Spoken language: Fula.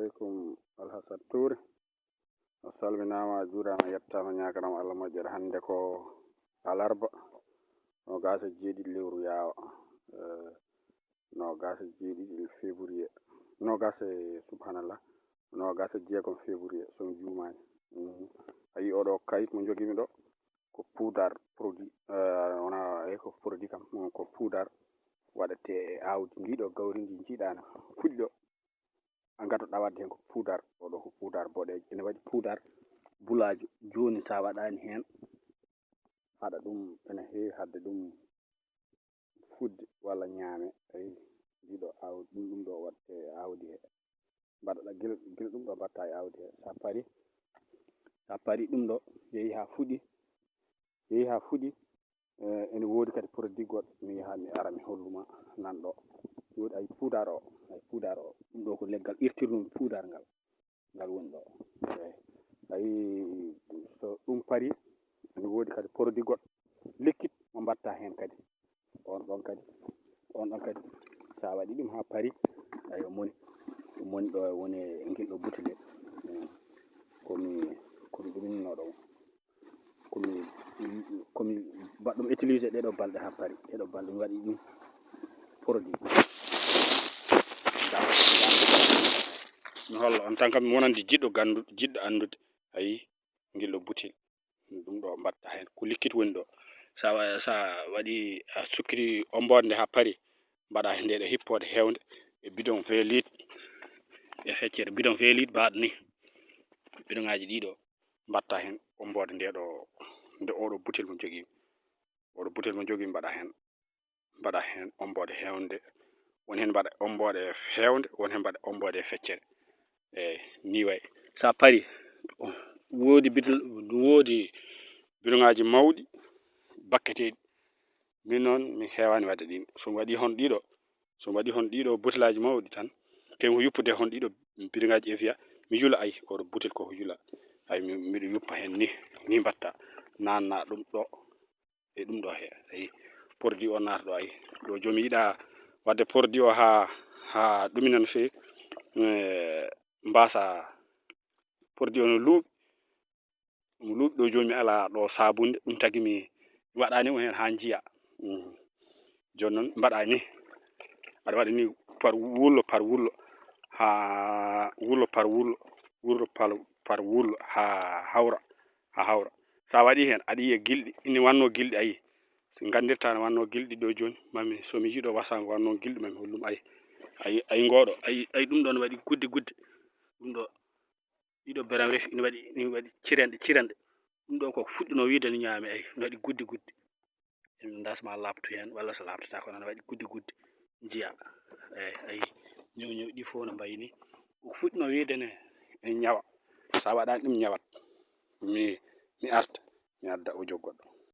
alaikum Alhasan Toure. O salminama, a juurama, yettama, ñaganama Allah moƴƴere. Hande ko alarba no gasa jeeɗiɗi lewru yaawa no gasa jeeɗiɗi février no gasa subhanallah no gasa jeegom février somi jumani. Ayi oɗo kayit mo jogimi ɗo ko poudar produit wona ko produit kam ko poudar waɗete e awdi ndiɗo gawri ndi jiiɗano fuɗɗi ɗo a gatoɗa wadde hen ko poudar. Oɗo ko poudar boɗejo ene waɗi poudar bulajo. Joni sa waɗani hen haɗa ɗum ene heewi hadde ɗum fudde walla ñaame. Ayi ndiɗo awdi ɗum ɗo watte e awdi he mbaɗaɗa guila ɗum ɗo mbatta e awdi he sa paari ɗum ɗo yeehi ha fuɗi ene woodi kadi produit goɗɗo mi yaha mi ara mi holluma nanɗo woodi ay poudar o ɗum ɗo ko leggal irtirɗum poudar ngal woni ɗo. Ayi so ɗum paari ene woodi kadi produit goɗɗo liquide mo mbatta hen kadi on ɗon kadi sa waɗi ɗum ha paari ayi ɗum woni ɗo woni e guel ɗo butele komi ɗuminino ɗo komi mbaɗɗum utilisé ɗeɗo balɗe ha paari. Ɗeɗo balɗe mi waɗi ɗum produit mi holla on tan kam mi wonandi jiɗɗo andude. Ayi guel ɗo butel ɗum ɗo mbatta hen ko liquide woni ɗo. Sa waɗi a sukkiri ombode ha paari mbaɗa nde ɗo hippode hewnde e bidon 20 litres e feccere bidon 20 litres mbaɗo ni bidon ngaji ɗiɗo mbatta hen ombode nde oɗo butel mo jogimi. Oɗo butel mo jogimi mbaɗa hen ombode hewnde woni hen mbaɗa ombode hewnde woni hen mbaɗa ombode feccere ni way. Sa paari woodi bidon ngaji mawɗi bakketeɗi min noon mi hewani wadde ɗin. Somi waɗi hon ɗiɗo butelaji mawɗi tan tewi ko yuppude hon ɗiɗo bidon ngaji Evian mi yula. Ayi oɗo butel koko yula. Ayi miɗo yuppa hen ni mbatta nanna ɗum ɗo e ɗum ɗo he. Ayi produit o naata ɗo. Ayi ɗo joni mi yiɗa wadde produit o ha ɗumina no fewi mbasa produit o no luuɓi ɗo joni mi ala ɗo sabunde ɗum tagui mi waɗani hen ha jiiya. Joni noon mbaɗa ni aɗa waɗa ni par wullo ha wullo ha hawra. Sa waɗi hen aɗa yiiya gilɗi ina wanno gilɗi. Ayi gandirta ne wanno gilɗi ɗo joni somi yiiɗo wasago wanno gilɗi mami holluma. Ayi ngoɗo ayi ɗum ɗo ne waɗi gudde ɗum ɗo ɗiɗo beram refi ina waɗi cirenɗe ɗum ɗo ko fuɗɗino wiide no ñaami. Ayi ne waɗi gudde emi dasma labtu hen walla so labtata kono ne waɗi gudde jiiya. Ayi ñew ɗi fof no mbayini ko fuɗɗino wiide ne ñawa. Sa waɗani ɗum ñawat. Mi arta mi adda audio goɗɗo.